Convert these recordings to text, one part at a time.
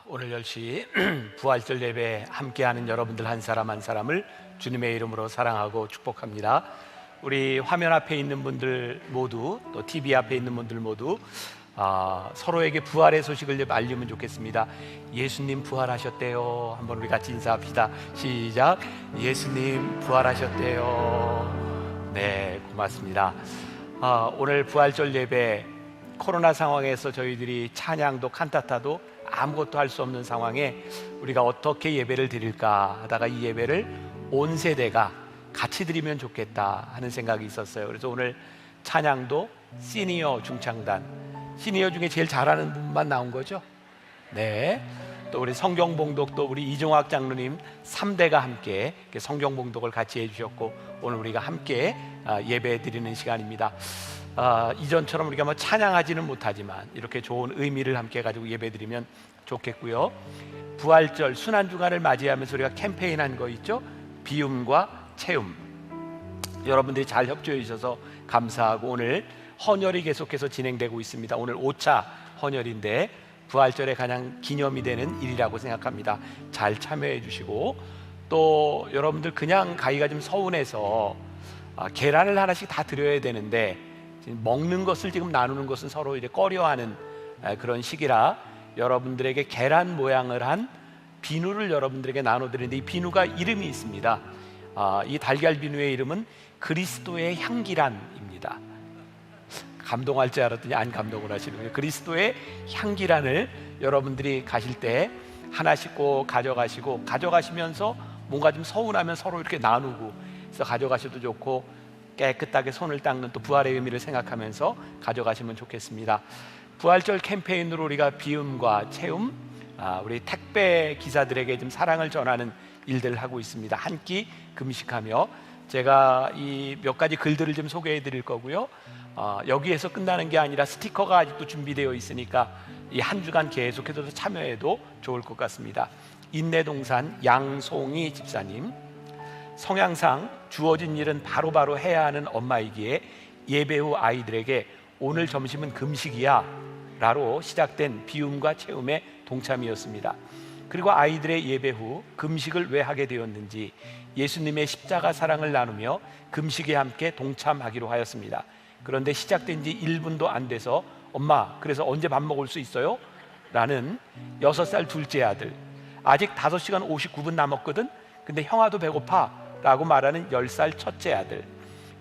오늘 10시 부활절 예배 함께하는 여러분들 한 사람 한 사람을 주님의 이름으로 사랑하고 축복합니다. 우리 화면 앞에 있는 분들 모두, 또 TV 앞에 있는 분들 모두 서로에게 부활의 소식을 좀 알리면 좋겠습니다. 예수님 부활하셨대요. 한번 우리 같이 인사합시다. 시작. 예수님 부활하셨대요. 네, 고맙습니다. 오늘 부활절 예배, 코로나 상황에서 저희들이 찬양도 칸타타도 아무것도 할 수 없는 상황에 우리가 어떻게 예배를 드릴까 하다가 이 예배를 온 세대가 같이 드리면 좋겠다 하는 생각이 있었어요. 그래서 오늘 찬양도 시니어 중창단, 시니어 중에 제일 잘하는 분만 나온 거죠. 네. 또 우리 성경봉독도 우리 이종학 장로님 3대가 함께 성경봉독을 같이 해주셨고, 오늘 우리가 함께 예배 드리는 시간입니다. 이전처럼 우리가 뭐 찬양하지는 못하지만 이렇게 좋은 의미를 함께 가지고 예배드리면 좋겠고요. 부활절 순환주간을 맞이하면서 우리가 캠페인한 거 있죠? 비움과 채움. 여러분들이 잘 협조해 주셔서 감사하고, 오늘 헌혈이 계속해서 진행되고 있습니다. 오늘 5차 헌혈인데 부활절에 가장 기념이 되는 일이라고 생각합니다. 잘 참여해 주시고, 또 여러분들 그냥 가기가 좀 서운해서 계란을 하나씩 다 드려야 되는데 먹는 것을 지금 나누는 것은 서로 이제 꺼려하는 그런 시기라 여러분들에게 계란 모양을 한 비누를 여러분들에게 나눠드리는데, 이 비누가 이름이 있습니다. 이 달걀 비누의 이름은 그리스도의 향기란입니다. 감동할 줄 알았더니 안 감동을 하시는 거예요. 그리스도의 향기란을 여러분들이 가실 때 하나씩 꼭 가져가시고, 가져가시면서 뭔가 좀 서운하면 서로 이렇게 나누고 그래서 가져가셔도 좋고, 깨끗하게 손을 닦는 또 부활의 의미를 생각하면서 가져가시면 좋겠습니다. 부활절 캠페인으로 우리가 비움과 채움, 우리 택배 기사들에게 좀 사랑을 전하는 일들을 하고 있습니다. 한 끼 금식하며, 제가 이 몇 가지 글들을 좀 소개해 드릴 거고요. 여기에서 끝나는 게 아니라 스티커가 아직도 준비되어 있으니까 이 한 주간 계속해서 참여해도 좋을 것 같습니다. 인내동산 양송이 집사님, 성향상 주어진 일은 바로바로 해야 하는 엄마이기에 예배 후 아이들에게 오늘 점심은 금식이야 라로 시작된 비움과 채움의 동참이었습니다. 그리고 아이들의 예배 후 금식을 왜 하게 되었는지, 예수님의 십자가 사랑을 나누며 금식에 함께 동참하기로 하였습니다. 그런데 시작된 지 1분도 안 돼서 엄마, 그래서 언제 밥 먹을 수 있어요? 라는 6살 둘째 아들, 아직 5시간 59분 남았거든? 근데 형아도 배고파 라고 말하는 10살 첫째 아들,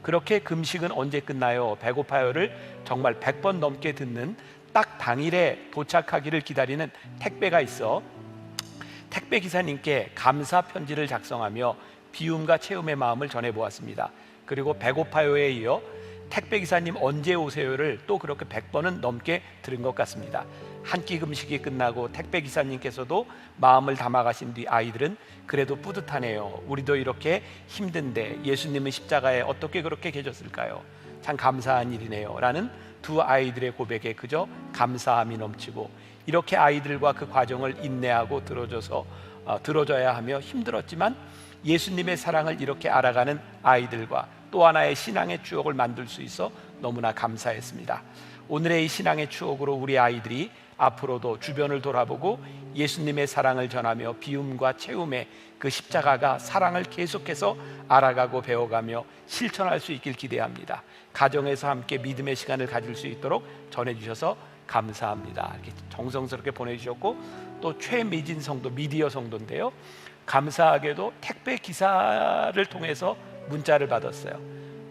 그렇게 금식은 언제 끝나요? 배고파요를 정말 100번 넘게 듣는, 딱 당일에 도착하기를 기다리는 택배가 있어 택배 기사님께 감사 편지를 작성하며 비움과 채움의 마음을 전해보았습니다. 그리고 배고파요에 이어 택배 기사님 언제 오세요를 또 그렇게 100번은 넘게 들은 것 같습니다. 한 끼 금식이 끝나고 택배 기사님께서도 마음을 담아가신 뒤 아이들은 그래도 뿌듯하네요. 우리도 이렇게 힘든데 예수님은 십자가에 어떻게 그렇게 계셨을까요? 참 감사한 일이네요 라는 두 아이들의 고백에 그저 감사함이 넘치고, 이렇게 아이들과 그 과정을 인내하고 들어줘야 하며 힘들었지만 예수님의 사랑을 이렇게 알아가는 아이들과 또 하나의 신앙의 추억을 만들 수 있어 너무나 감사했습니다. 오늘의 이 신앙의 추억으로 우리 아이들이 앞으로도 주변을 돌아보고 예수님의 사랑을 전하며 비움과 채움의 그 십자가가 사랑을 계속해서 알아가고 배워가며 실천할 수 있길 기대합니다. 가정에서 함께 믿음의 시간을 가질 수 있도록 전해주셔서 감사합니다. 이렇게 정성스럽게 보내주셨고, 또 최미진 성도, 미디어 성도인데요, 감사하게도 택배 기사를 통해서 문자를 받았어요.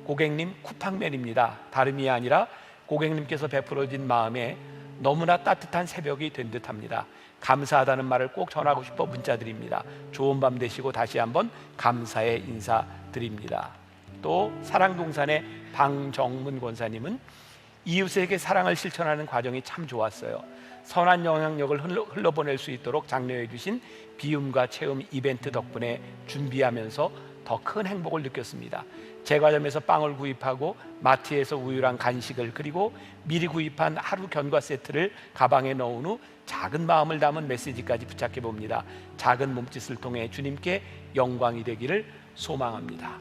고객님 쿠팡맨입니다. 다름이 아니라 고객님께서 베풀어진 마음에 너무나 따뜻한 새벽이 된 듯합니다. 감사하다는 말을 꼭 전하고 싶어 문자드립니다. 좋은 밤 되시고 다시 한번 감사의 인사드립니다. 또 사랑동산의 방정문 권사님은 이웃에게 사랑을 실천하는 과정이 참 좋았어요. 선한 영향력을 흘러보낼 수 있도록 장려해 주신 비움과 채움 이벤트 덕분에 준비하면서 더 큰 행복을 느꼈습니다. 제과점에서 빵을 구입하고 마트에서 우유랑 간식을, 그리고 미리 구입한 하루 견과 세트를 가방에 넣은 후 작은 마음을 담은 메시지까지 부착해 봅니다. 작은 몸짓을 통해 주님께 영광이 되기를 소망합니다.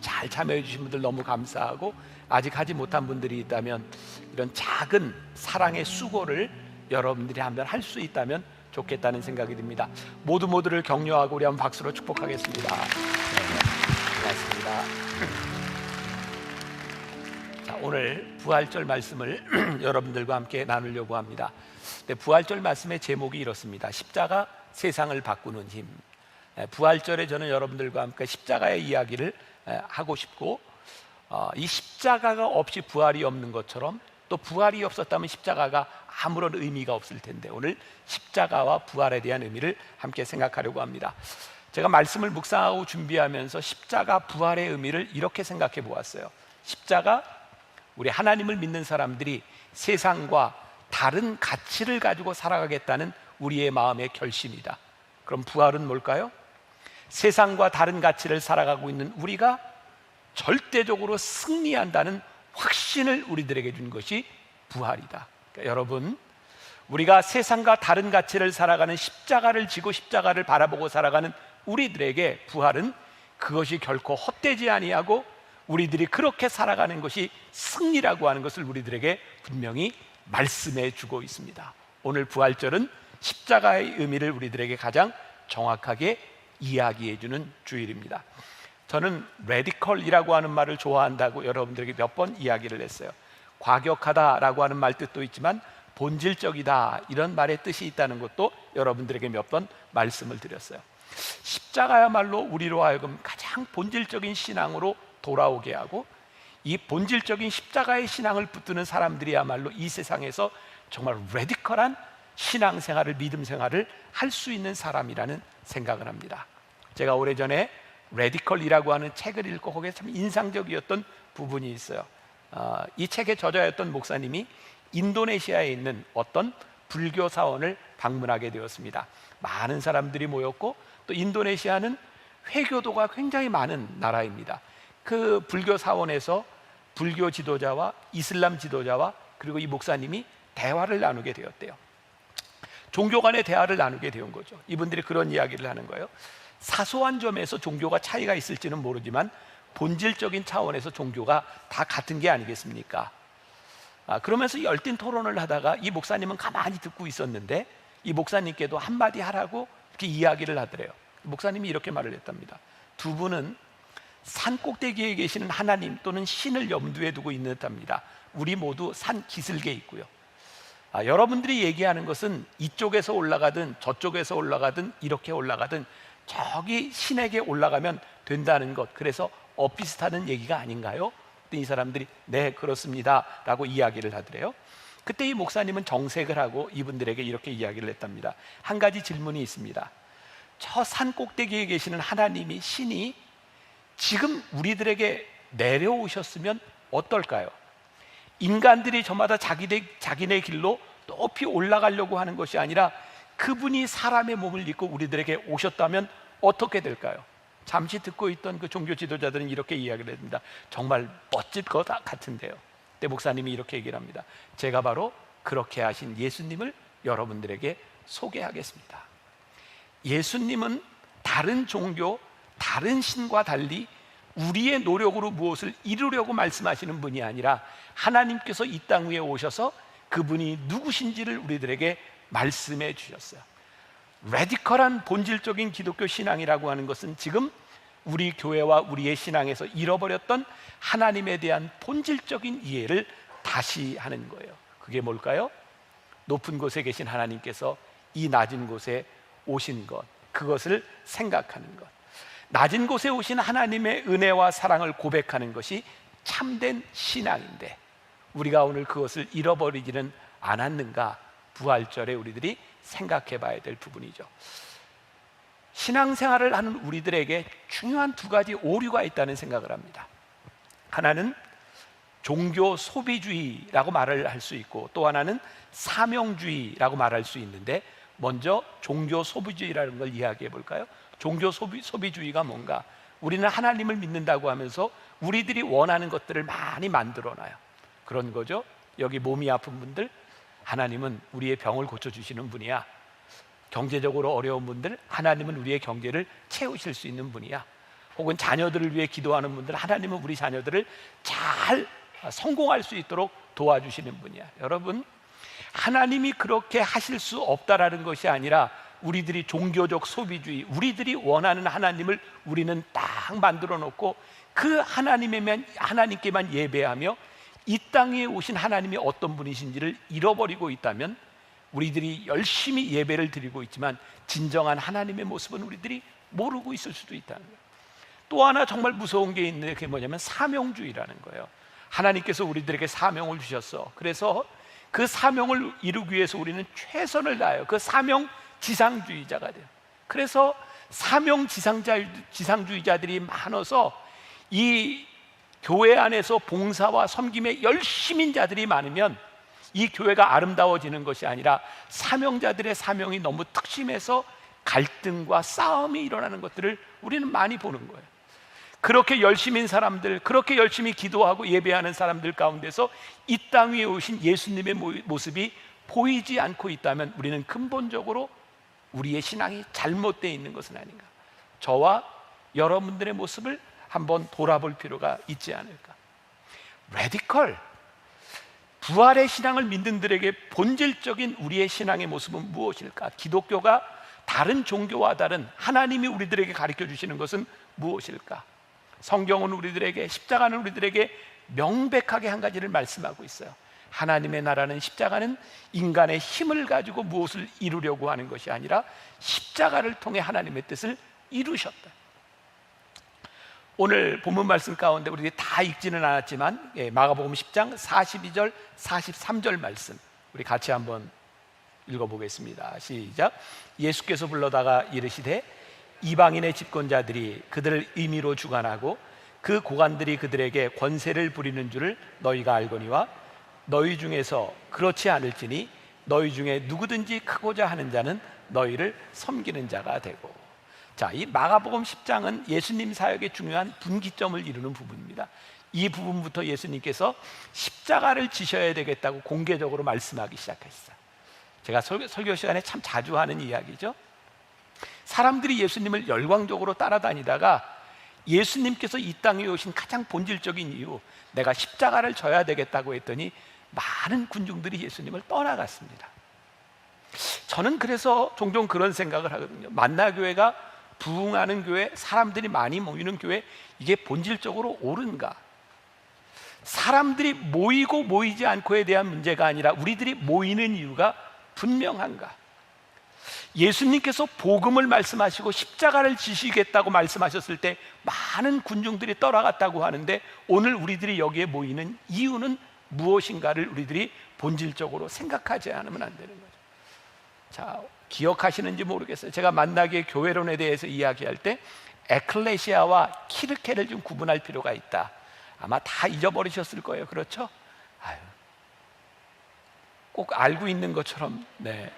잘 참여해 주신 분들 너무 감사하고, 아직 하지 못한 분들이 있다면 이런 작은 사랑의 수고를 여러분들이 한번 할 수 있다면 좋겠다는 생각이 듭니다. 모두를 격려하고 우리 한번 박수로 축복하겠습니다. 고맙습니다. 자, 오늘 부활절 말씀을 여러분들과 함께 나누려고 합니다. 부활절 말씀의 제목이 이렇습니다. 십자가 세상을 바꾸는 힘. 부활절에 저는 여러분들과 함께 십자가의 이야기를 하고 싶고, 이 십자가가 없이 부활이 없는 것처럼 또 부활이 없었다면 십자가가 아무런 의미가 없을 텐데, 오늘 십자가와 부활에 대한 의미를 함께 생각하려고 합니다. 제가 말씀을 묵상하고 준비하면서 십자가 부활의 의미를 이렇게 생각해 보았어요. 십자가, 우리 하나님을 믿는 사람들이 세상과 다른 가치를 가지고 살아가겠다는 우리의 마음의 결심이다. 그럼 부활은 뭘까요? 세상과 다른 가치를 살아가고 있는 우리가 절대적으로 승리한다는 확신을 우리들에게 준 것이 부활이다. 그러니까 여러분, 우리가 세상과 다른 가치를 살아가는, 십자가를 지고 십자가를 바라보고 살아가는 우리들에게 부활은 그것이 결코 헛되지 아니하고 우리들이 그렇게 살아가는 것이 승리라고 하는 것을 우리들에게 분명히 말씀해 주고 있습니다. 오늘 부활절은 십자가의 의미를 우리들에게 가장 정확하게 이야기해 주는 주일입니다. 저는 레디컬이라고 하는 말을 좋아한다고 여러분들에게 몇 번 이야기를 했어요. 과격하다라고 하는 말 뜻도 있지만 본질적이다, 이런 말의 뜻이 있다는 것도 여러분들에게 몇 번 말씀을 드렸어요. 십자가야말로 우리로 하여금 가장 본질적인 신앙으로 돌아오게 하고, 이 본질적인 십자가의 신앙을 붙드는 사람들이야말로 이 세상에서 정말 레디컬한 신앙생활을, 믿음생활을 할 수 있는 사람이라는 생각을 합니다. 제가 오래전에 레디컬이라고 하는 책을 읽고 거기에 참 인상적이었던 부분이 있어요. 이 책의 저자였던 목사님이 인도네시아에 있는 어떤 불교 사원을 방문하게 되었습니다. 많은 사람들이 모였고, 또 인도네시아는 회교도가 굉장히 많은 나라입니다. 그 불교 사원에서 불교 지도자와 이슬람 지도자와 그리고 이 목사님이 대화를 나누게 되었대요. 종교 간의 대화를 나누게 되는 거죠. 이분들이 그런 이야기를 하는 거예요. 사소한 점에서 종교가 차이가 있을지는 모르지만 본질적인 차원에서 종교가 다 같은 게 아니겠습니까? 그러면서 열띤 토론을 하다가 이 목사님은 가만히 듣고 있었는데, 이 목사님께도 한마디 하라고 이렇게 이야기를 하더래요. 목사님이 이렇게 말을 했답니다. 두 분은 산 꼭대기에 계시는 하나님 또는 신을 염두에 두고 있는 듯합니다. 우리 모두 산 기슭에 있고요. 여러분들이 얘기하는 것은 이쪽에서 올라가든 저쪽에서 올라가든 이렇게 올라가든 저기 신에게 올라가면 된다는 것, 그래서 엇비슷하는 얘기가 아닌가요? 이 사람들이 네, 그렇습니다 라고 이야기를 하더래요. 그때 이 목사님은 정색을 하고 이분들에게 이렇게 이야기를 했답니다. 한 가지 질문이 있습니다. 저 산 꼭대기에 계시는 하나님이, 신이 지금 우리들에게 내려오셨으면 어떨까요? 인간들이 저마다 자기네 길로 높이 올라가려고 하는 것이 아니라 그분이 사람의 몸을 입고 우리들에게 오셨다면 어떻게 될까요? 잠시 듣고 있던 그 종교 지도자들은 이렇게 이야기를 합니다. 정말 멋질 것 같은데요. 그때 목사님이 이렇게 얘기를 합니다. 제가 바로 그렇게 하신 예수님을 여러분들에게 소개하겠습니다. 예수님은 다른 종교, 다른 신과 달리 우리의 노력으로 무엇을 이루려고 말씀하시는 분이 아니라 하나님께서 이 땅 위에 오셔서 그분이 누구신지를 우리들에게 말씀해 주셨어요. 레디컬한 본질적인 기독교 신앙이라고 하는 것은 지금 우리 교회와 우리의 신앙에서 잃어버렸던 하나님에 대한 본질적인 이해를 다시 하는 거예요. 그게 뭘까요? 높은 곳에 계신 하나님께서 이 낮은 곳에 오신 것, 그것을 생각하는 것, 낮은 곳에 오신 하나님의 은혜와 사랑을 고백하는 것이 참된 신앙인데, 우리가 오늘 그것을 잃어버리지는 않았는가? 부활절에 우리들이 생각해 봐야 될 부분이죠. 신앙생활을 하는 우리들에게 중요한 두 가지 오류가 있다는 생각을 합니다. 하나는 종교 소비주의라고 말을 할 수 있고, 또 하나는 사명주의라고 말할 수 있는데, 먼저 종교 소비주의라는 걸 이야기해 볼까요? 종교 소비주의가 뭔가? 우리는 하나님을 믿는다고 하면서 우리들이 원하는 것들을 많이 만들어놔요. 그런 거죠. 여기 몸이 아픈 분들, 하나님은 우리의 병을 고쳐주시는 분이야. 경제적으로 어려운 분들, 하나님은 우리의 경제를 채우실 수 있는 분이야. 혹은 자녀들을 위해 기도하는 분들, 하나님은 우리 자녀들을 잘 성공할 수 있도록 도와주시는 분이야. 여러분, 하나님이 그렇게 하실 수 없다라는 것이 아니라 우리들이 종교적 소비주의, 우리들이 원하는 하나님을 우리는 딱 만들어 놓고 그 하나님께만 예배하며 이 땅에 오신 하나님이 어떤 분이신지를 잃어버리고 있다면 우리들이 열심히 예배를 드리고 있지만 진정한 하나님의 모습은 우리들이 모르고 있을 수도 있다는 거예요. 또 하나 정말 무서운 게 있는 게 뭐냐면 사명주의라는 거예요. 하나님께서 우리들에게 사명을 주셨어. 그래서 그 사명을 이루기 위해서 우리는 최선을 다해요. 그 사명 지상주의자가 돼요. 그래서 사명 지상주의자들이 많아서 이 교회 안에서 봉사와 섬김에 열심인 자들이 많으면 이 교회가 아름다워지는 것이 아니라 사명자들의 사명이 너무 특심해서 갈등과 싸움이 일어나는 것들을 우리는 많이 보는 거예요. 그렇게 열심인 사람들, 그렇게 열심히 기도하고 예배하는 사람들 가운데서 이 땅 위에 오신 예수님의 모습이 보이지 않고 있다면 우리는 근본적으로 우리의 신앙이 잘못되어 있는 것은 아닌가. 저와 여러분들의 모습을 한번 돌아볼 필요가 있지 않을까. 레디컬, 부활의 신앙을 믿는 들에게 본질적인 우리의 신앙의 모습은 무엇일까? 기독교가 다른 종교와 다른 하나님이 우리들에게 가르쳐 주시는 것은 무엇일까? 성경은 우리들에게, 십자가는 우리들에게 명백하게 한 가지를 말씀하고 있어요. 하나님의 나라는, 십자가는 인간의 힘을 가지고 무엇을 이루려고 하는 것이 아니라 십자가를 통해 하나님의 뜻을 이루셨다. 오늘 본문 말씀 가운데 우리 다 읽지는 않았지만 마가복음 10장 42절 43절 말씀 우리 같이 한번 읽어보겠습니다. 시작. 예수께서 불러다가 이르시되 이방인의 집권자들이 그들을 임의로 주관하고 그 고관들이 그들에게 권세를 부리는 줄을 너희가 알거니와 너희 중에서 그렇지 않을지니 너희 중에 누구든지 크고자 하는 자는 너희를 섬기는 자가 되고. 자, 이 마가복음 10장은 예수님 사역의 중요한 분기점을 이루는 부분입니다. 이 부분부터 예수님께서 십자가를 지셔야 되겠다고 공개적으로 말씀하기 시작했어요. 제가 설교 시간에 참 자주 하는 이야기죠. 사람들이 예수님을 열광적으로 따라다니다가 예수님께서 이 땅에 오신 가장 본질적인 이유, 내가 십자가를 져야 되겠다고 했더니 많은 군중들이 예수님을 떠나갔습니다. 저는 그래서 종종 그런 생각을 하거든요. 만나교회가 부흥하는 교회, 사람들이 많이 모이는 교회, 이게 본질적으로 옳은가? 사람들이 모이고 모이지 않고에 대한 문제가 아니라 우리들이 모이는 이유가 분명한가? 예수님께서 복음을 말씀하시고 십자가를 지시겠다고 말씀하셨을 때 많은 군중들이 떠나갔다고 하는데 오늘 우리들이 여기에 모이는 이유는 무엇인가를 우리들이 본질적으로 생각하지 않으면 안 되는 거죠. 자, 기억하시는지 모르겠어요. 제가 만나기의 교회론에 대해서 이야기할 때 에클레시아와 키르케를 좀 구분할 필요가 있다. 아마 다 잊어버리셨을 거예요. 그렇죠? 아유, 꼭 알고 있는 것처럼. 네,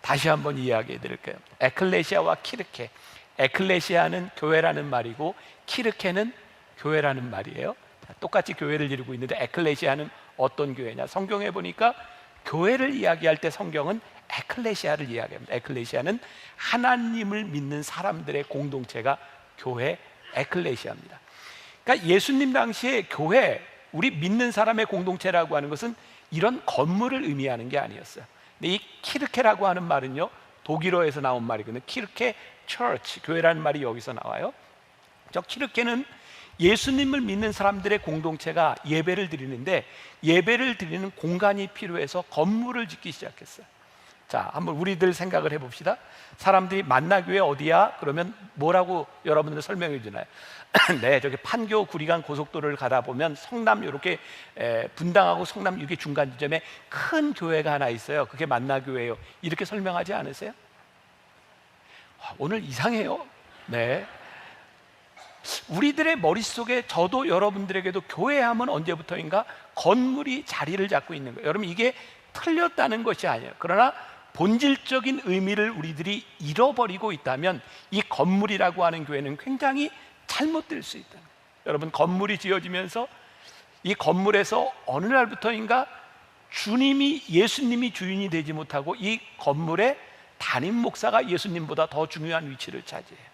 다시 한번 이야기해 드릴게요. 에클레시아와 키르케. 에클레시아는 교회라는 말이고 키르케는 교회라는 말이에요. 똑같이 교회를 이루고 있는데 에클레시아는 어떤 교회냐? 성경에 보니까 교회를 이야기할 때 성경은 에클레시아를 이야기합니다. 에클레시아는 하나님을 믿는 사람들의 공동체가 교회, 에클레시아입니다. 그러니까 예수님 당시에 교회, 우리 믿는 사람의 공동체라고 하는 것은 이런 건물을 의미하는 게 아니었어요. 근데 이 키르케라고 하는 말은요, 독일어에서 나온 말이거든요. 키르케 처치, 교회라는 말이 여기서 나와요. 저 키르케는 예수님을 믿는 사람들의 공동체가 예배를 드리는데 예배를 드리는 공간이 필요해서 건물을 짓기 시작했어요. 자, 한번 우리들 생각을 해봅시다. 사람들이 만나교회 어디야? 그러면 뭐라고 여러분들 설명해 주나요? 네, 저기 판교 구리간 고속도로를 가다 보면 성남 이렇게 분당하고 성남 이렇게 중간 지점에 큰 교회가 하나 있어요. 그게 만나교회예요. 이렇게 설명하지 않으세요? 오늘 이상해요. 네, 우리들의 머릿속에 저도 여러분들에게도 교회하면 언제부터인가 건물이 자리를 잡고 있는 거예요. 여러분, 이게 틀렸다는 것이 아니에요. 그러나 본질적인 의미를 우리들이 잃어버리고 있다면 이 건물이라고 하는 교회는 굉장히 잘못될 수 있다. 여러분, 건물이 지어지면서 이 건물에서 어느 날부터인가 예수님이 주인이 되지 못하고 이 건물의 담임 목사가 예수님보다 더 중요한 위치를 차지해요.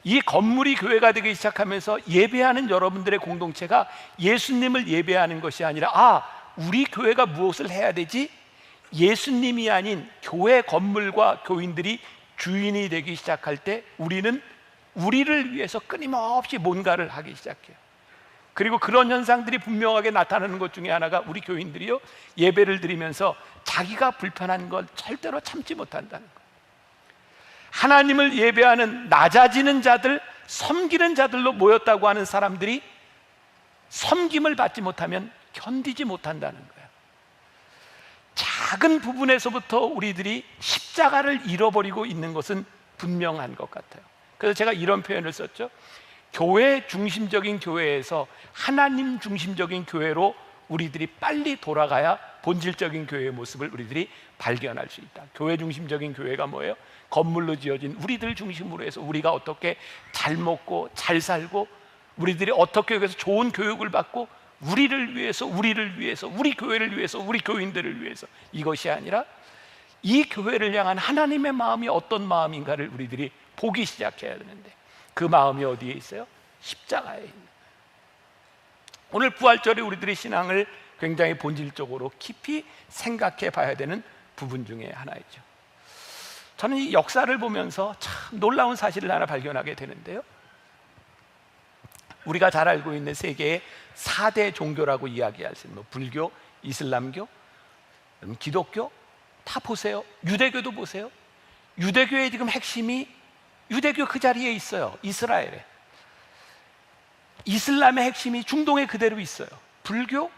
이 건물이 교회가 되기 시작하면서 예배하는 여러분들의 공동체가 예수님을 예배하는 것이 아니라 우리 교회가 무엇을 해야 되지? 예수님이 아닌 교회 건물과 교인들이 주인이 되기 시작할 때 우리는 우리를 위해서 끊임없이 뭔가를 하기 시작해요. 그리고 그런 현상들이 분명하게 나타나는 것 중에 하나가 우리 교인들이요, 예배를 드리면서 자기가 불편한 걸 절대로 참지 못한다는 거예요. 하나님을 예배하는 낮아지는 자들, 섬기는 자들로 모였다고 하는 사람들이 섬김을 받지 못하면 견디지 못한다는 거예요. 작은 부분에서부터 우리들이 십자가를 잃어버리고 있는 것은 분명한 것 같아요. 그래서 제가 이런 표현을 썼죠. 교회 중심적인 교회에서 하나님 중심적인 교회로 우리들이 빨리 돌아가야 본질적인 교회의 모습을 우리들이 발견할 수 있다. 교회 중심적인 교회가 뭐예요? 건물로 지어진 우리들 중심으로 해서 우리가 어떻게 잘 먹고 잘 살고 우리들이 어떻게 해서 좋은 교육을 받고 우리를 위해서 우리 교회를 위해서 우리 교인들을 위해서, 이것이 아니라 이 교회를 향한 하나님의 마음이 어떤 마음인가를 우리들이 보기 시작해야 되는데, 그 마음이 어디에 있어요? 십자가에 있는 거예요. 오늘 부활절에 우리들의 신앙을 굉장히 본질적으로 깊이 생각해 봐야 되는 부분 중에 하나이죠. 저는 이 역사를 보면서 참 놀라운 사실을 하나 발견하게 되는데요, 우리가 잘 알고 있는 세계의 4대 종교라고 이야기할 수 있는 불교, 이슬람교, 기독교 다 보세요. 유대교도 보세요. 유대교의 지금 핵심이 유대교 그 자리에 있어요. 이스라엘에. 이슬람의 핵심이 중동에 그대로 있어요. 불교,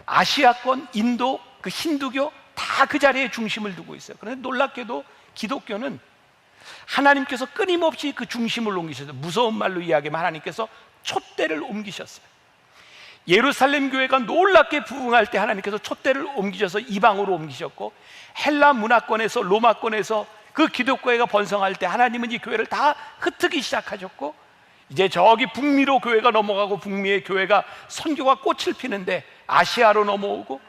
아시아권, 인도, 그 힌두교 다 그 자리에 중심을 두고 있어요. 그런데 놀랍게도 기독교는 하나님께서 끊임없이 그 중심을 옮기셨어요. 무서운 말로 이야기하면 하나님께서 촛대를 옮기셨어요. 예루살렘 교회가 놀랍게 부흥할 때 하나님께서 촛대를 옮기셔서 이방으로 옮기셨고, 헬라 문화권에서 로마권에서 그 기독교회가 번성할 때 하나님은 이 교회를 다 흩트기 시작하셨고, 이제 저기 북미로 교회가 넘어가고 북미의 교회가 선교가 꽃을 피는데 아시아로 넘어오고,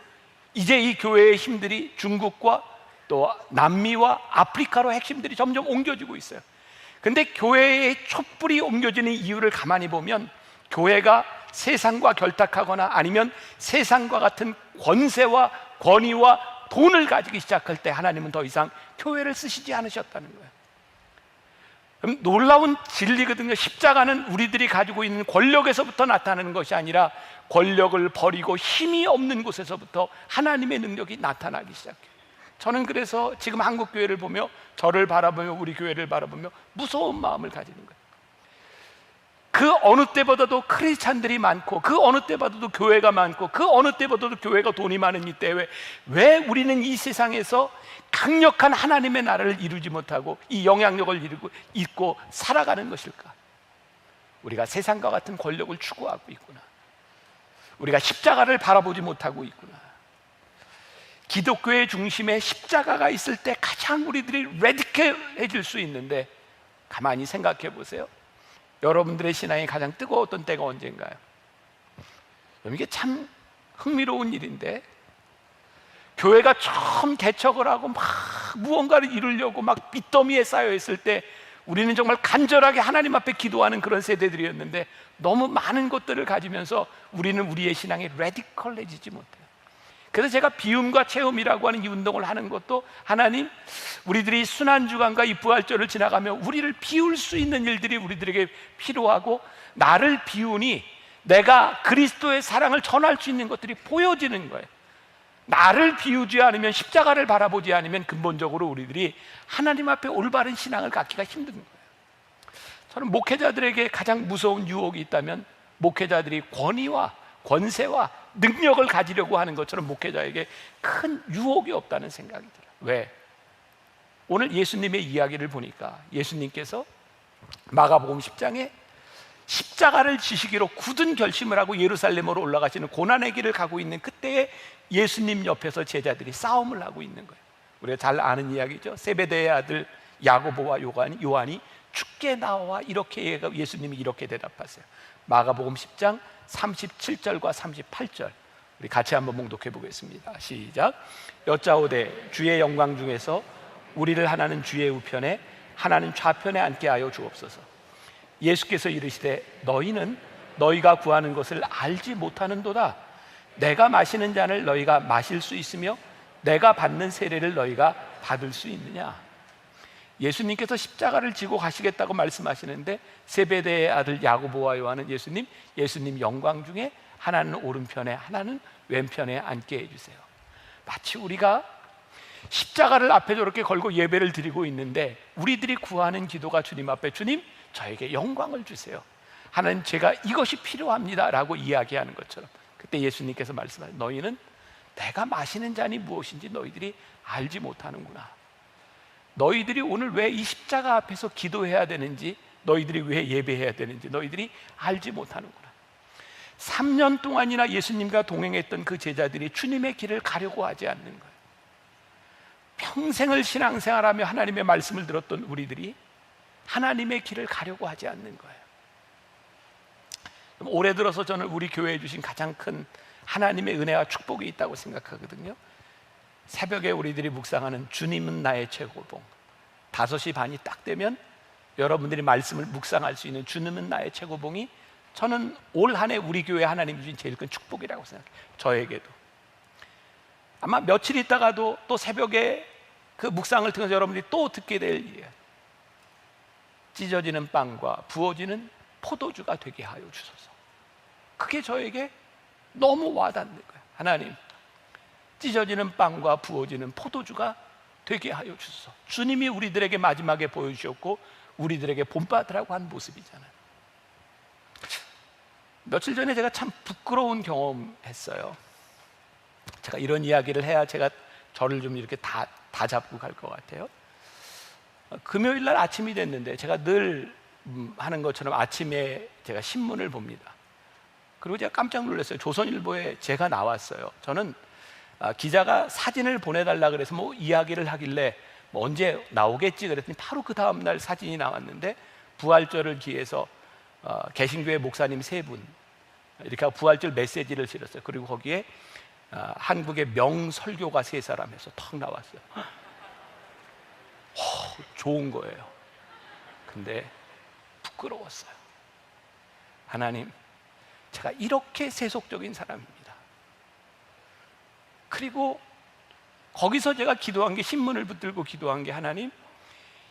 이제 이 교회의 힘들이 중국과 또 남미와 아프리카로 핵심들이 점점 옮겨지고 있어요. 근데 교회의 촛불이 옮겨지는 이유를 가만히 보면, 교회가 세상과 결탁하거나 아니면 세상과 같은 권세와 권위와 돈을 가지기 시작할 때 하나님은 더 이상 교회를 쓰시지 않으셨다는 거예요. 그럼 놀라운 진리거든요. 십자가는 우리들이 가지고 있는 권력에서부터 나타나는 것이 아니라 권력을 버리고 힘이 없는 곳에서부터 하나님의 능력이 나타나기 시작해요. 저는 그래서 지금 한국 교회를 보며, 저를 바라보며, 우리 교회를 바라보며 무서운 마음을 가지는 거예요. 그 어느 때보다도 크리스찬들이 많고, 그 어느 때보다도 교회가 많고, 그 어느 때보다도 교회가 돈이 많은 이때 왜 우리는 이 세상에서 강력한 하나님의 나라를 이루지 못하고 이 영향력을 잊고 살아가는 것일까? 우리가 세상과 같은 권력을 추구하고 있구나. 우리가 십자가를 바라보지 못하고 있구나. 기독교의 중심에 십자가가 있을 때 가장 우리들이 레디컬해질 수 있는데, 가만히 생각해 보세요. 여러분들의 신앙이 가장 뜨거웠던 때가 언제인가요? 이게 참 흥미로운 일인데, 교회가 처음 개척을 하고 막 무언가를 이루려고 막 빚더미에 쌓여 있을 때 우리는 정말 간절하게 하나님 앞에 기도하는 그런 세대들이었는데, 너무 많은 것들을 가지면서 우리는 우리의 신앙이 레디컬해지지 못해요. 그래서 제가 비움과 체험이라고 하는 이 운동을 하는 것도, 하나님, 우리들이 순환주간과 이 부활절을 지나가며 우리를 비울 수 있는 일들이 우리들에게 필요하고, 나를 비우니 내가 그리스도의 사랑을 전할 수 있는 것들이 보여지는 거예요. 나를 비우지 않으면, 십자가를 바라보지 않으면 근본적으로 우리들이 하나님 앞에 올바른 신앙을 갖기가 힘든 거예요. 저는 목회자들에게 가장 무서운 유혹이 있다면, 목회자들이 권위와 권세와 능력을 가지려고 하는 것처럼 목회자에게 큰 유혹이 없다는 생각이 들어요. 왜? 오늘 예수님의 이야기를 보니까 예수님께서 마가복음 10장에 십자가를 지시기로 굳은 결심을 하고 예루살렘으로 올라가시는 고난의 길을 가고 있는 그때에 예수님 옆에서 제자들이 싸움을 하고 있는 거예요. 우리가 잘 아는 이야기죠. 세베대의 아들 야고보와 요한이 죽게 나와, 이렇게 예수님이 이렇게 대답하세요. 마가복음 10장 37절과 38절 우리 같이 한번 봉독해 보겠습니다. 시작. 여짜오되 주의 영광 중에서 우리를 하나는 주의 우편에 하나는 좌편에 앉게 하여 주옵소서. 예수께서 이르시되 너희는 너희가 구하는 것을 알지 못하는도다. 내가 마시는 잔을 너희가 마실 수 있으며 내가 받는 세례를 너희가 받을 수 있느냐? 예수님께서 십자가를 지고 가시겠다고 말씀하시는데 세베대의 아들 야고보와 요한은 예수님 영광 중에 하나는 오른편에 하나는 왼편에 앉게 해주세요. 마치 우리가 십자가를 앞에 저렇게 걸고 예배를 드리고 있는데 우리들이 구하는 기도가 주님 앞에 주님 저에게 영광을 주세요. 하나님 제가 이것이 필요합니다 라고 이야기하는 것처럼 그때 예수님께서 말씀하시는 너희는 내가 마시는 잔이 무엇인지 너희들이 알지 못하는구나. 너희들이 오늘 왜 이 십자가 앞에서 기도해야 되는지 너희들이 왜 예배해야 되는지 너희들이 알지 못하는구나. 3년 동안이나 예수님과 동행했던 그 제자들이 주님의 길을 가려고 하지 않는 거예요. 평생을 신앙생활하며 하나님의 말씀을 들었던 우리들이 하나님의 길을 가려고 하지 않는 거예요. 올해 들어서 저는 우리 교회에 주신 가장 큰 하나님의 은혜와 축복이 있다고 생각하거든요. 새벽에 우리들이 묵상하는 주님은 나의 최고봉, 5시 반이 딱 되면 여러분들이 말씀을 묵상할 수 있는 주님은 나의 최고봉이 저는 올 한 해 우리 교회 하나님 주신 제일 큰 축복이라고 생각해요. 저에게도 아마 며칠 있다가도 또 새벽에 그 묵상을 통해서 여러분들이 또 듣게 될 일이에요. 찢어지는 빵과 부어지는 포도주가 되게 하여 주소서. 그게 저에게 너무 와닿는 거예요. 하나님, 찢어지는 빵과 부어지는 포도주가 되게 하여 주소서. 주님이 우리들에게 마지막에 보여주셨고 우리들에게 본받으라고 한 모습이잖아요. 며칠 전에 제가 참 부끄러운 경험했어요. 제가 이런 이야기를 해야 제가 저를 좀 이렇게 다 잡고 갈 것 같아요. 금요일 날 아침이 됐는데 제가 늘 하는 것처럼 아침에 제가 신문을 봅니다. 그리고 제가 깜짝 놀랐어요. 조선일보에 제가 나왔어요. 저는 기자가 사진을 보내달라 그래서 뭐 이야기를 하길래 뭐 언제 나오겠지 그랬더니 바로 그 다음날 사진이 나왔는데 부활절을 기해서 개신교회 목사님 3분 이렇게 하고 부활절 메시지를 실었어요. 그리고 거기에 한국의 명설교가 3사람 해서 턱 나왔어요. 좋은 거예요. 근데 부끄러웠어요. 하나님, 제가 이렇게 세속적인 사람입니다. 그리고 거기서 제가 기도한 게 신문을 붙들고 기도한 게 하나님,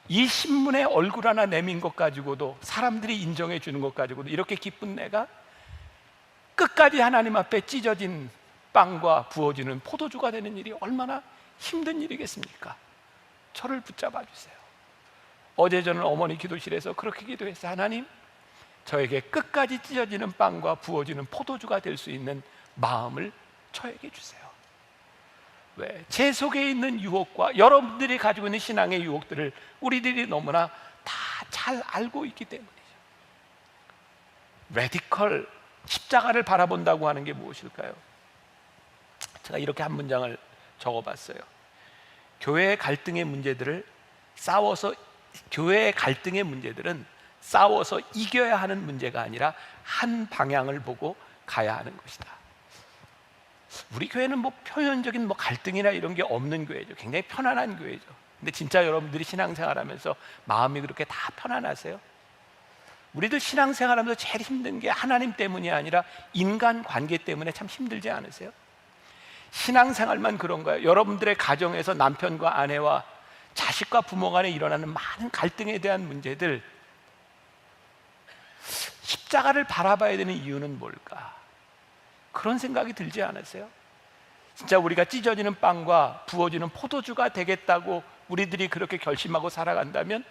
이 신문에 얼굴 하나 내민 것 가지고도 사람들이 인정해 주는 것 가지고도 이렇게 기쁜 내가 끝까지 하나님 앞에 찢어진 빵과 부어지는 포도주가 되는 일이 얼마나 힘든 일이겠습니까? 저를 붙잡아 주세요. 어제 저는 어머니 기도실에서 그렇게 기도했어요. 하나님, 저에게 끝까지 찢어지는 빵과 부어지는 포도주가 될 수 있는 마음을 저에게 주세요. 왜? 제 속에 있는 유혹과 여러분들이 가지고 있는 신앙의 유혹들을 우리들이 너무나 다 잘 알고 있기 때문이죠. 레디컬, 십자가를 바라본다고 하는 게 무엇일까요? 제가 이렇게 한 문장을 적어봤어요. 교회의 갈등의 문제들은 싸워서 이겨야 하는 문제가 아니라 한 방향을 보고 가야 하는 것이다. 우리 교회는 뭐 표현적인 갈등이나 이런 게 없는 교회죠. 굉장히 편안한 교회죠. 근데 진짜 여러분들이 신앙생활하면서 마음이 그렇게 다 편안하세요? 우리들 신앙생활하면서 제일 힘든 게 하나님 때문이 아니라 인간관계 때문에 참 힘들지 않으세요? 신앙생활만 그런 거예요. 여러분들의 가정에서 남편과 아내와 자식과 부모 간에 일어나는 많은 갈등에 대한 문제들, 십자가를 바라봐야 되는 이유는 뭘까? 그런 생각이 들지 않으세요? 진짜 우리가 찢어지는 빵과 부어지는 포도주가 되겠다고 우리들이 그렇게 결심하고 살아간다면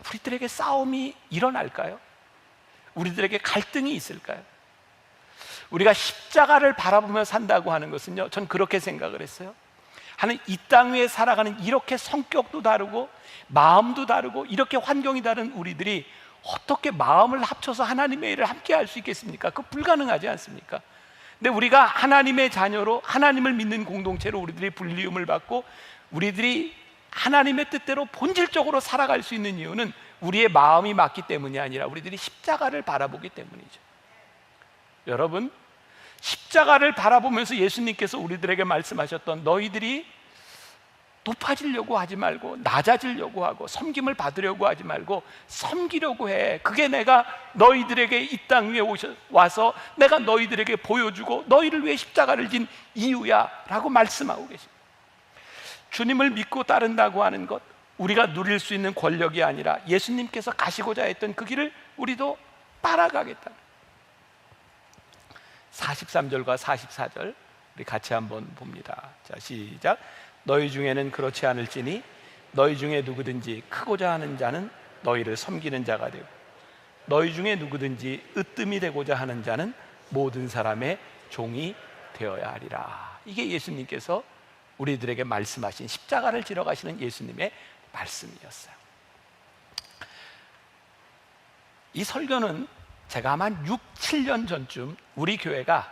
우리들에게 싸움이 일어날까요? 우리들에게 갈등이 있을까요? 우리가 십자가를 바라보며 산다고 하는 것은요, 전 그렇게 생각을 했어요. 하는 이 땅 위에 살아가는 이렇게 성격도 다르고 마음도 다르고 이렇게 환경이 다른 우리들이 어떻게 마음을 합쳐서 하나님의 일을 함께 할 수 있겠습니까? 그거 불가능하지 않습니까? 근데 우리가 하나님의 자녀로 하나님을 믿는 공동체로 우리들이 불리움을 받고 우리들이 하나님의 뜻대로 본질적으로 살아갈 수 있는 이유는 우리의 마음이 맞기 때문이 아니라 우리들이 십자가를 바라보기 때문이죠. 여러분, 십자가를 바라보면서 예수님께서 우리들에게 말씀하셨던 너희들이 높아지려고 하지 말고 낮아지려고 하고 섬김을 받으려고 하지 말고 섬기려고 해. 그게 내가 너희들에게 이 땅 위에 와서 내가 너희들에게 보여주고 너희를 위해 십자가를 진 이유야 라고 말씀하고 계십니다. 주님을 믿고 따른다고 하는 것, 우리가 누릴 수 있는 권력이 아니라 예수님께서 가시고자 했던 그 길을 우리도 따라가겠다. 43절과 44절 우리 같이 한번 봅니다. 자, 시작. 너희 중에는 그렇지 않을지니 너희 중에 누구든지 크고자 하는 자는 너희를 섬기는 자가 되고 너희 중에 누구든지 으뜸이 되고자 하는 자는 모든 사람의 종이 되어야 하리라. 이게 예수님께서 우리들에게 말씀하신 십자가를 지러 가시는 예수님의 말씀이었어요. 이 설교는 제가 아마 6, 7년 전쯤 우리 교회가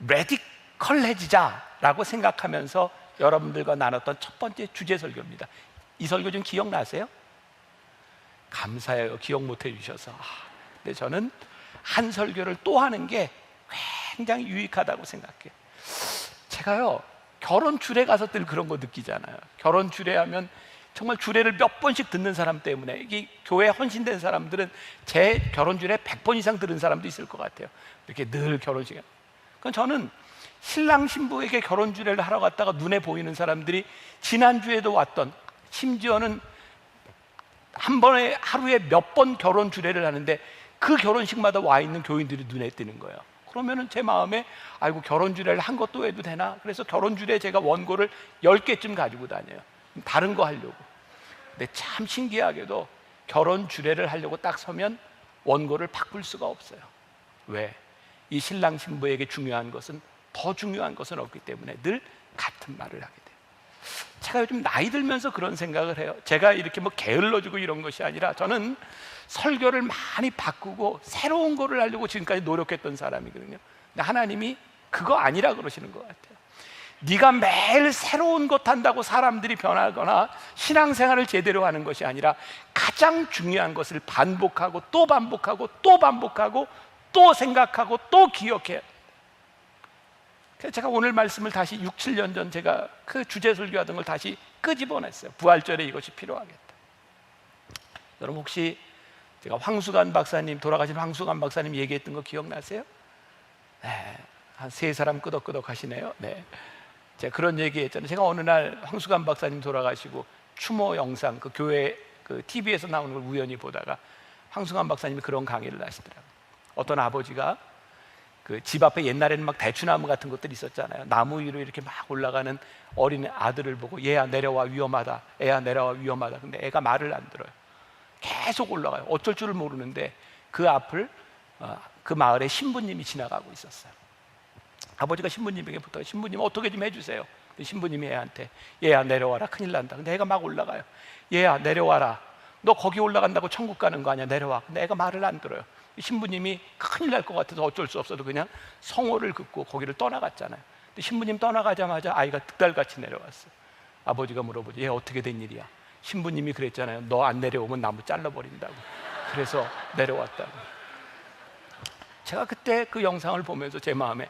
레디컬해지자라고 생각하면서 여러분들과 나눴던 첫 번째 주제 설교입니다. 이 설교 좀 기억나세요? 감사해요. 기억 못 해주셔서. 근데 저는 한 설교를 또 하는 게 굉장히 유익하다고 생각해요. 제가요, 결혼 주례 가서 늘 그런 거 느끼잖아요. 결혼 주례하면 정말 주례를 몇 번씩 듣는 사람 때문에, 이 교회에 헌신된 사람들은 제 결혼 주례 100번 이상 들은 사람도 있을 것 같아요. 이렇게 늘 결혼식에. 그럼 저는 신랑 신부에게 결혼 주례를 하러 갔다가 눈에 보이는 사람들이 지난주에도 왔던, 심지어는 한 번에 하루에 몇 번 결혼 주례를 하는데 그 결혼식마다 와 있는 교인들이 눈에 띄는 거예요. 그러면은 제 마음에 아이고 결혼 주례를 한 것도 해도 되나? 그래서 결혼 주례 제가 원고를 10개쯤 가지고 다녀요. 다른 거 하려고. 근데 참 신기하게도 결혼 주례를 하려고 딱 서면 원고를 바꿀 수가 없어요. 왜? 이 신랑 신부에게 중요한 것은, 더 중요한 것은 없기 때문에 늘 같은 말을 하게 돼요. 제가 요즘 나이 들면서 그런 생각을 해요. 제가 이렇게 뭐 게을러지고 이런 것이 아니라 저는 설교를 많이 바꾸고 새로운 거를 하려고 지금까지 노력했던 사람이거든요. 근데 하나님이 그거 아니라 그러시는 것 같아요. 네가 매일 새로운 것 한다고 사람들이 변하거나 신앙생활을 제대로 하는 것이 아니라 가장 중요한 것을 반복하고 또 반복하고 또 반복하고 또 생각하고 또 기억해요. 그래서 제가 오늘 말씀을 다시 6, 7년 전 제가 그 주제 설교하던 걸 다시 끄집어냈어요. 부활절에 이것이 필요하겠다. 여러분 혹시 제가 황수관 박사님, 돌아가신 황수관 박사님 얘기했던 거 기억나세요? 네, 한 세 사람 끄덕끄덕 하시네요. 네, 제가 그런 얘기했잖아요. 제가 어느 날 황수관 박사님 돌아가시고 추모 영상, 그 교회 그 TV에서 나오는 걸 우연히 보다가 황수관 박사님이 그런 강의를 하시더라고요. 어떤 아버지가 그 집 앞에 옛날에는 막 대추나무 같은 것들이 있었잖아요. 나무 위로 이렇게 막 올라가는 어린 아들을 보고 얘야 내려와 위험하다, 애야 내려와 위험하다. 근데 애가 말을 안 들어요. 계속 올라가요. 어쩔 줄을 모르는데 그 앞을 그 마을에 신부님이 지나가고 있었어요. 아버지가 신부님에게 붙어요. 신부님 어떻게 좀 해주세요. 신부님이 애한테 얘야 내려와라, 큰일 난다. 근데 애가 막 올라가요. 얘야 내려와라, 너 거기 올라간다고 천국 가는 거 아니야, 내려와. 근데 애가 말을 안 들어요. 신부님이 큰일 날 것 같아서 어쩔 수 없어도 그냥 성호를 긋고 거기를 떠나갔잖아요. 근데 신부님 떠나가자마자 아이가 득달같이 내려왔어요. 아버지가 물어보죠. 얘 어떻게 된 일이야? 신부님이 그랬잖아요. 너 안 내려오면 나무 잘라버린다고. 그래서 내려왔다고. 제가 그때 그 영상을 보면서 제 마음에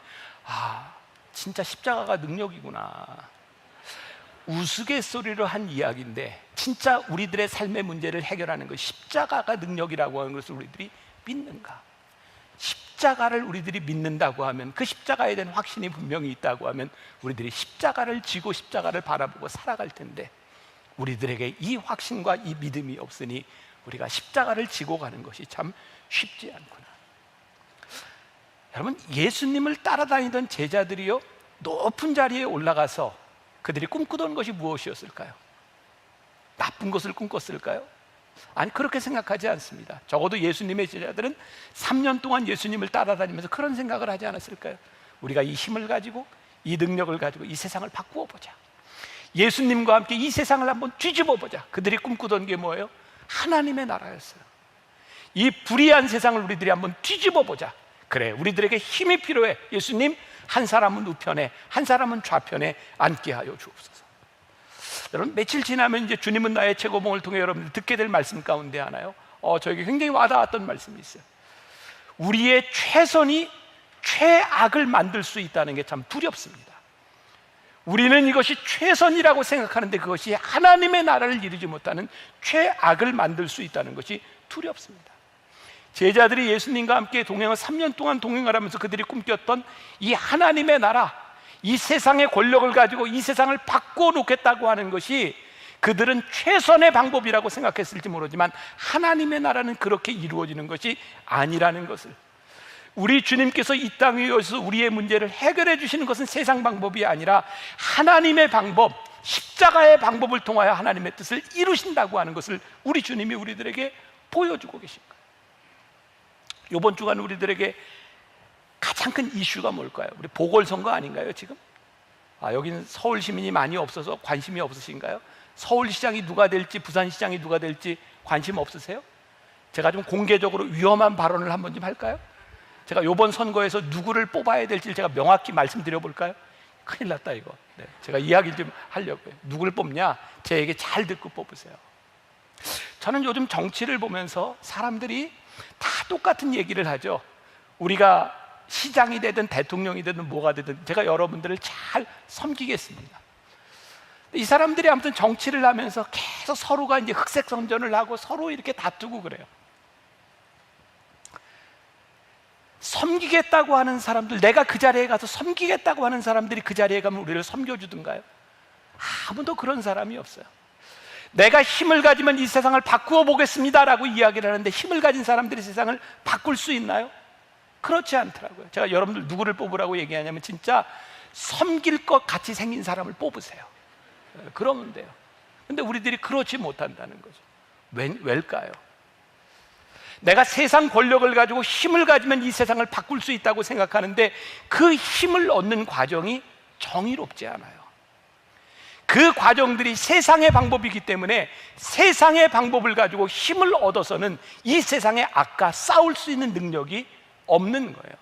진짜 십자가가 능력이구나. 우스갯소리로 한 이야기인데 진짜 우리들의 삶의 문제를 해결하는 것, 십자가가 능력이라고 하는 것을 우리들이 믿는가? 십자가를 우리들이 믿는다고 하면, 그 십자가에 대한 확신이 분명히 있다고 하면 우리들이 십자가를 지고 십자가를 바라보고 살아갈 텐데 우리들에게 이 확신과 이 믿음이 없으니 우리가 십자가를 지고 가는 것이 참 쉽지 않구나. 여러분, 예수님을 따라다니던 제자들이요, 높은 자리에 올라가서 그들이 꿈꾸던 것이 무엇이었을까요? 나쁜 것을 꿈꿨을까요? 아니, 그렇게 생각하지 않습니다. 적어도 예수님의 제자들은 3년 동안 예수님을 따라다니면서 그런 생각을 하지 않았을까요? 우리가 이 힘을 가지고, 이 능력을 가지고 이 세상을 바꾸어 보자, 예수님과 함께 이 세상을 한번 뒤집어 보자. 그들이 꿈꾸던 게 뭐예요? 하나님의 나라였어요. 이 불의한 세상을 우리들이 한번 뒤집어 보자. 그래, 우리들에게 힘이 필요해. 예수님, 한 사람은 우편에, 한 사람은 좌편에 앉게 하여 주옵소서. 여러분, 며칠 지나면 이제 주님은 나의 최고봉을 통해 여러분들 듣게 될 말씀 가운데 하나요, 저에게 굉장히 와닿았던 말씀이 있어요. 우리의 최선이 최악을 만들 수 있다는 게 참 두렵습니다. 우리는 이것이 최선이라고 생각하는데 그것이 하나님의 나라를 이루지 못하는 최악을 만들 수 있다는 것이 두렵습니다. 제자들이 예수님과 함께 동행을 3년 동안 동행을 하면서 그들이 꿈꿨던 이 하나님의 나라, 이 세상의 권력을 가지고 이 세상을 바꾸어 놓겠다고 하는 것이 그들은 최선의 방법이라고 생각했을지 모르지만 하나님의 나라는 그렇게 이루어지는 것이 아니라는 것을, 우리 주님께서 이 땅 위에 오셔서 우리의 문제를 해결해 주시는 것은 세상 방법이 아니라 하나님의 방법, 십자가의 방법을 통하여 하나님의 뜻을 이루신다고 하는 것을 우리 주님이 우리들에게 보여주고 계신 거예요. 이번 주간 우리들에게 가장 큰 이슈가 뭘까요? 우리 보궐선거 아닌가요 지금? 여기는 서울 시민이 많이 없어서 관심이 없으신가요? 서울시장이 누가 될지 부산시장이 누가 될지 관심 없으세요? 제가 좀 공개적으로 위험한 발언을 한번 좀 할까요? 제가 이번 선거에서 누구를 뽑아야 될지 제가 명확히 말씀드려 볼까요? 큰일 났다 이거. 제가 이야기를 좀 하려고요. 누구를 뽑냐? 제 얘기 잘 듣고 뽑으세요. 저는 요즘 정치를 보면서 사람들이 다 똑같은 얘기를 하죠. 우리가 시장이 되든 대통령이 되든 뭐가 되든 제가 여러분들을 잘 섬기겠습니다. 이 사람들이 아무튼 정치를 하면서 계속 서로가 이제 흑색 선전을 하고 서로 이렇게 다투고 그래요. 섬기겠다고 하는 사람들, 내가 그 자리에 가서 섬기겠다고 하는 사람들이 그 자리에 가면 우리를 섬겨주든가요? 아무도 그런 사람이 없어요. 내가 힘을 가지면 이 세상을 바꾸어 보겠습니다라고 이야기를 하는데 힘을 가진 사람들이 세상을 바꿀 수 있나요? 그렇지 않더라고요. 제가 여러분들 누구를 뽑으라고 얘기하냐면 진짜 섬길 것 같이 생긴 사람을 뽑으세요. 그러면 돼요. 근데 우리들이 그렇지 못한다는 거죠. 왜일까요? 내가 세상 권력을 가지고 힘을 가지면 이 세상을 바꿀 수 있다고 생각하는데 그 힘을 얻는 과정이 정의롭지 않아요. 그 과정들이 세상의 방법이기 때문에 세상의 방법을 가지고 힘을 얻어서는 이 세상의 악과 싸울 수 있는 능력이 없는 거예요.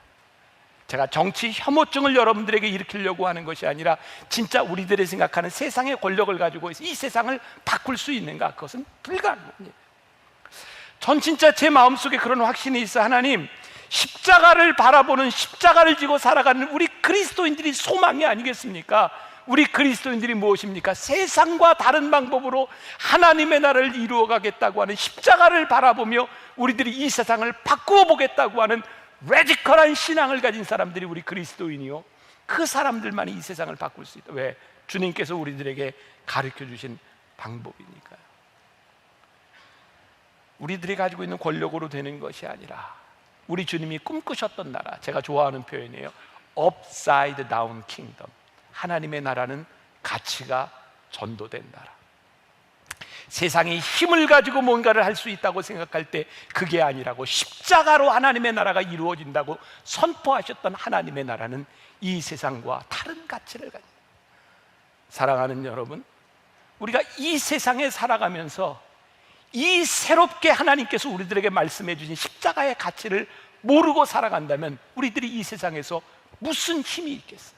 제가 정치 혐오증을 여러분들에게 일으키려고 하는 것이 아니라 진짜 우리들이 생각하는 세상의 권력을 가지고 이 세상을 바꿀 수 있는가? 그것은 불가능합니다. 전 진짜 제 마음속에 그런 확신이 있어. 하나님, 십자가를 바라보는, 십자가를 지고 살아가는 우리 그리스도인들이 소망이 아니겠습니까? 우리 그리스도인들이 무엇입니까? 세상과 다른 방법으로 하나님의 나라를 이루어 가겠다고 하는 십자가를 바라보며 우리들이 이 세상을 바꾸어 보겠다고 하는 레디컬한 신앙을 가진 사람들이 우리 그리스도인이요, 그 사람들만이 이 세상을 바꿀 수 있다. 왜? 주님께서 우리들에게 가르쳐 주신 방법이니까요. 우리들이 가지고 있는 권력으로 되는 것이 아니라 우리 주님이 꿈꾸셨던 나라, 제가 좋아하는 표현이에요. Upside Down Kingdom. 하나님의 나라는 가치가 전도된 나라. 세상이 힘을 가지고 뭔가를 할 수 있다고 생각할 때 그게 아니라고 십자가로 하나님의 나라가 이루어진다고 선포하셨던 하나님의 나라는 이 세상과 다른 가치를 가진, 사랑하는 여러분, 우리가 이 세상에 살아가면서 이 새롭게 하나님께서 우리들에게 말씀해 주신 십자가의 가치를 모르고 살아간다면 우리들이 이 세상에서 무슨 힘이 있겠어요?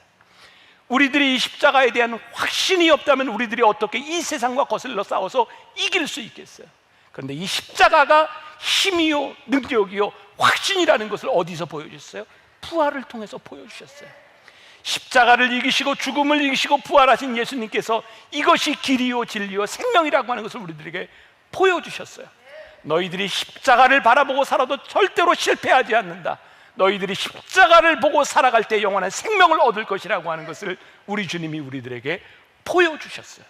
우리들이 이 십자가에 대한 확신이 없다면 우리들이 어떻게 이 세상과 거슬러 싸워서 이길 수 있겠어요? 그런데 이 십자가가 힘이요, 능력이요, 확신이라는 것을 어디서 보여주셨어요? 부활을 통해서 보여주셨어요. 십자가를 이기시고 죽음을 이기시고 부활하신 예수님께서 이것이 길이요 진리요 생명이라고 하는 것을 우리들에게 보여주셨어요. 너희들이 십자가를 바라보고 살아도 절대로 실패하지 않는다. 너희들이 십자가를 보고 살아갈 때 영원한 생명을 얻을 것이라고 하는 것을 우리 주님이 우리들에게 보여주셨어요.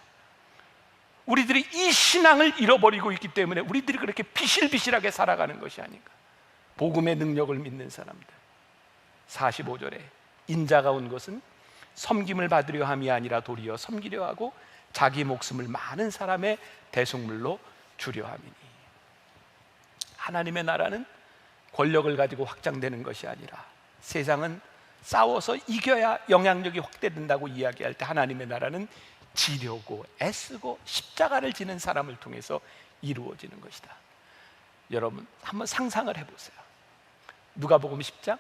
우리들이 이 신앙을 잃어버리고 있기 때문에 우리들이 그렇게 비실비실하게 살아가는 것이 아닌가. 복음의 능력을 믿는 사람들, 45절에 인자가 온 것은 섬김을 받으려 함이 아니라 도리어 섬기려 하고 자기 목숨을 많은 사람의 대속물로 주려 함이니. 하나님의 나라는 권력을 가지고 확장되는 것이 아니라, 세상은 싸워서 이겨야 영향력이 확대된다고 이야기할 때 하나님의 나라는 지려고 애쓰고 십자가를 지는 사람을 통해서 이루어지는 것이다. 여러분 한번 상상을 해보세요. 누가복음 10장,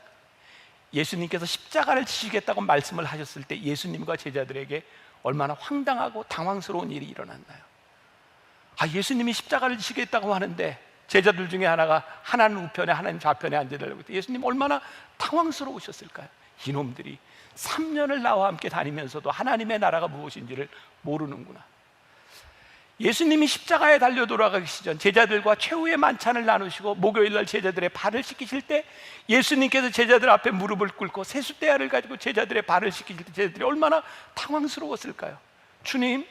예수님께서 십자가를 지시겠다고 말씀을 하셨을 때 예수님과 제자들에게 얼마나 황당하고 당황스러운 일이 일어났나요? 예수님이 십자가를 지시겠다고 하는데 제자들 중에 하나가 하나는 우편에 하나는 좌편에 앉아달라고 했을 때 예수님 얼마나 당황스러우셨을까요? 이놈들이 3년을 나와 함께 다니면서도 하나님의 나라가 무엇인지를 모르는구나. 예수님이 십자가에 달려 돌아가기 전 제자들과 최후의 만찬을 나누시고 목요일날 제자들의 발을 씻기실 때 예수님께서 제자들 앞에 무릎을 꿇고 세숫대야를 가지고 제자들의 발을 씻기실 때 제자들이 얼마나 당황스러웠을까요? 주님,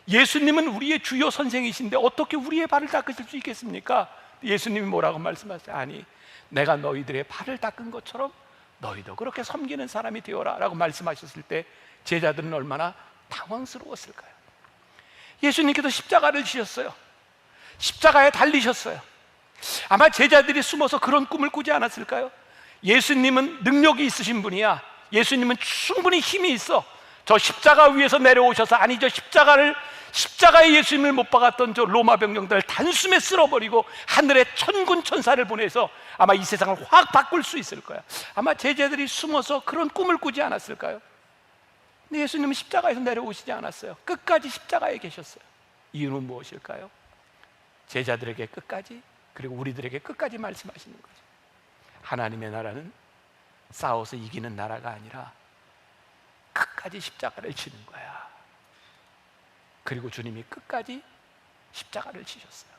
예수님은 우리의 주요 선생이신데 어떻게 우리의 발을 닦으실 수 있겠습니까? 예수님이 뭐라고 말씀하세요? 아니, 내가 너희들의 발을 닦은 것처럼 너희도 그렇게 섬기는 사람이 되어라 라고 말씀하셨을 때 제자들은 얼마나 당황스러웠을까요? 예수님께서 십자가를 지셨어요. 십자가에 달리셨어요. 아마 제자들이 숨어서 그런 꿈을 꾸지 않았을까요? 예수님은 능력이 있으신 분이야. 예수님은 충분히 힘이 있어. 저 십자가 위에서 내려오셔서, 아니 저 십자가에 예수님을 못 박았던 저 로마 병정들을 단숨에 쓸어버리고 하늘에 천군 천사를 보내서 아마 이 세상을 확 바꿀 수 있을 거야. 아마 제자들이 숨어서 그런 꿈을 꾸지 않았을까요? 근데 예수님은 십자가에서 내려오시지 않았어요. 끝까지 십자가에 계셨어요. 이유는 무엇일까요? 제자들에게 끝까지, 그리고 우리들에게 끝까지 말씀하시는 거죠. 하나님의 나라는 싸워서 이기는 나라가 아니라 끝까지 십자가를 지는 거야. 그리고 주님이 끝까지 십자가를 지셨어요.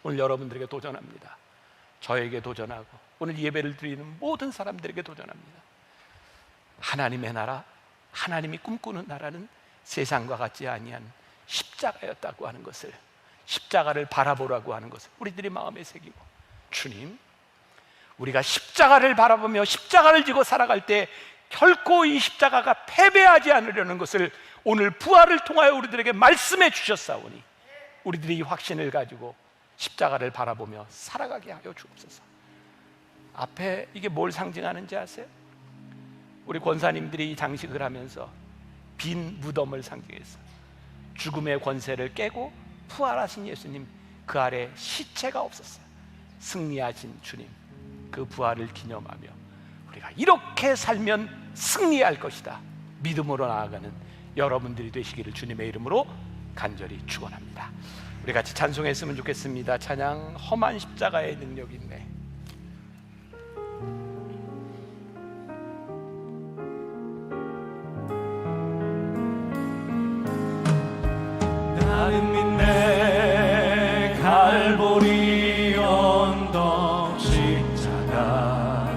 오늘 여러분들에게 도전합니다. 저에게 도전하고 오늘 예배를 드리는 모든 사람들에게 도전합니다. 하나님의 나라, 하나님이 꿈꾸는 나라는 세상과 같지 아니한 십자가였다고 하는 것을, 십자가를 바라보라고 하는 것을 우리들이 마음에 새기고, 주님, 우리가 십자가를 바라보며 십자가를 지고 살아갈 때 결코 이 십자가가 패배하지 않으려는 것을 오늘 부활을 통하여 우리들에게 말씀해 주셨사오니 우리들이 이 확신을 가지고 십자가를 바라보며 살아가게 하여 주옵소서. 앞에 이게 뭘 상징하는지 아세요? 우리 권사님들이 이 장식을 하면서 빈 무덤을 상징했어요. 죽음의 권세를 깨고 부활하신 예수님, 그 아래 시체가 없었어요. 승리하신 주님, 그 부활을 기념하며 우리가 이렇게 살면 승리할 것이다, 믿음으로 나아가는 여러분들이 되시기를 주님의 이름으로 간절히 축원합니다. 우리 같이 찬송했으면 좋겠습니다. 찬양, 험한 십자가의 능력이 있네. 나는 믿네 갈보리 언덕 십자가,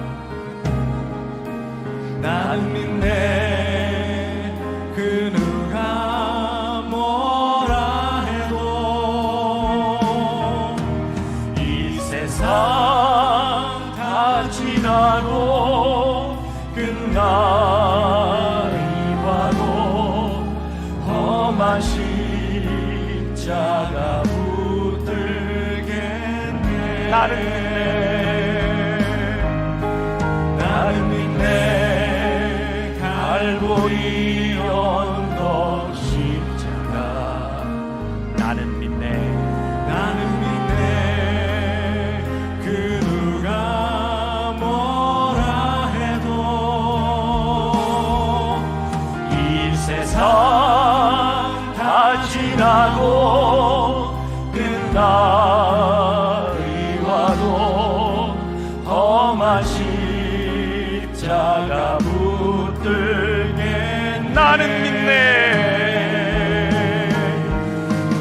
나는 믿네 그 누가 뭐라 해도 이 세상 다 지나고 끝나이 봐도 험한 십자가 붙들겠네. 나는 믿네, 나는 믿네 갈보리 언덕 십자가, 나는 믿네, 나는 믿네 그 누가 뭐라 해도 이 세상 다 지나고 끝나이 와도 험한 십자가 붙들겠네. 나는 믿네,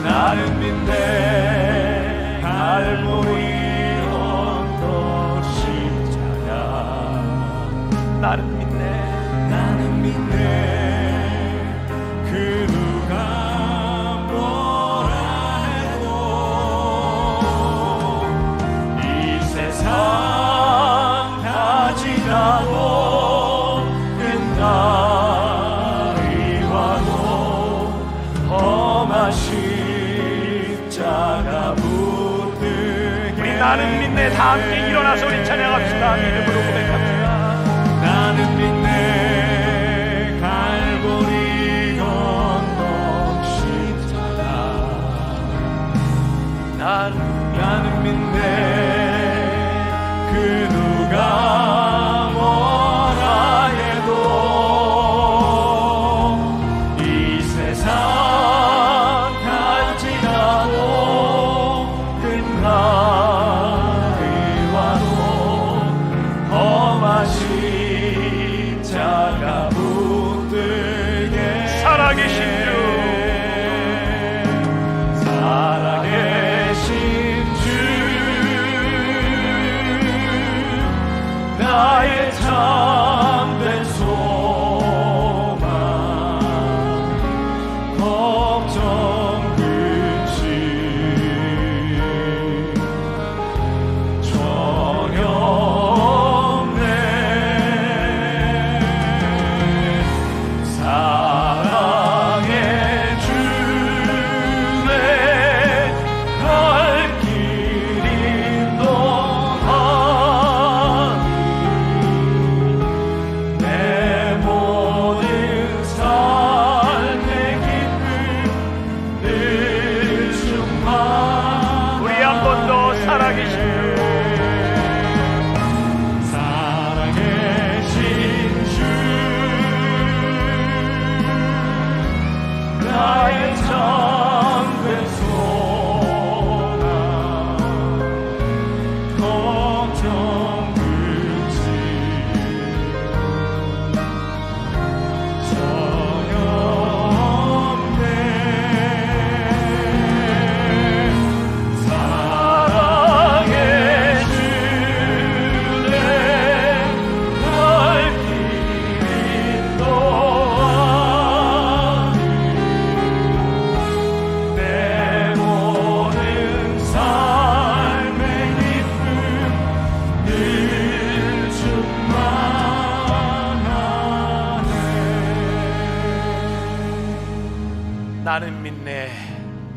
나는 믿네 갈보리 언덕 십자가, 나는 믿네, 나는 믿네 그 누가 뭐라 해도 이 세상 다 지나고 끝나이 와도 험한 십자가 붙들게. 우리 나는 믿네 다 함께 일어나서 우리 찬양합시다. 믿음으로 고백합시다. 나는 믿네 갈보리 언덕 십자가, 나는 믿네 그 누가 뭐라 해도 이 세상 다 지나고 끝나이 와도 험한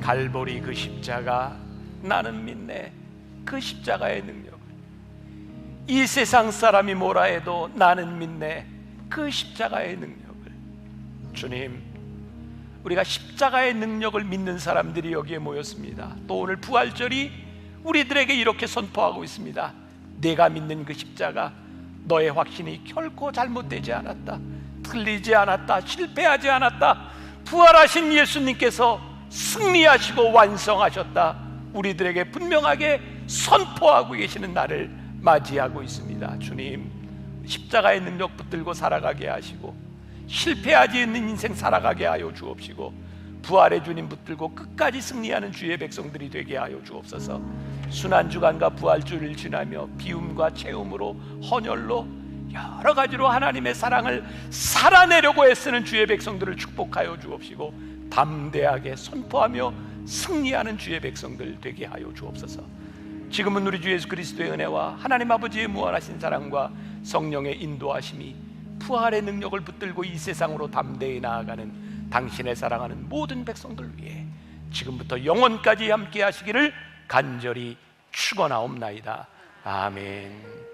갈보리 그 십자가, 나는 믿네 그 십자가의 능력을. 이 세상 사람이 뭐라 해도 나는 믿네 그 십자가의 능력을. 주님, 우리가 십자가의 능력을 믿는 사람들이 여기에 모였습니다. 또 오늘 부활절이 우리들에게 이렇게 선포하고 있습니다. 내가 믿는 그 십자가, 너의 확신이 결코 잘못되지 않았다, 틀리지 않았다, 실패하지 않았다. 부활하신 예수님께서 승리하시고 완성하셨다. 우리들에게 분명하게 선포하고 계시는 날을 맞이하고 있습니다. 주님, 십자가의 능력 붙들고 살아가게 하시고 실패하지 않는 인생 살아가게 하여 주옵시고 부활의 주님 붙들고 끝까지 승리하는 주의 백성들이 되게 하여 주옵소서. 순환주간과 부활주를 지나며 비움과 채움으로 헌혈로 여러 가지로 하나님의 사랑을 살아내려고 애쓰는 주의 백성들을 축복하여 주옵시고 담대하게 선포하며 승리하는 주의 백성들 되게 하여 주옵소서. 지금은 우리 주 예수 그리스도의 은혜와 하나님 아버지의 무한하신 사랑과 성령의 인도하심이 부활의 능력을 붙들고 이 세상으로 담대히 나아가는 당신의 사랑하는 모든 백성들 위해 지금부터 영원까지 함께 하시기를 간절히 축원하옵나이다. 아멘.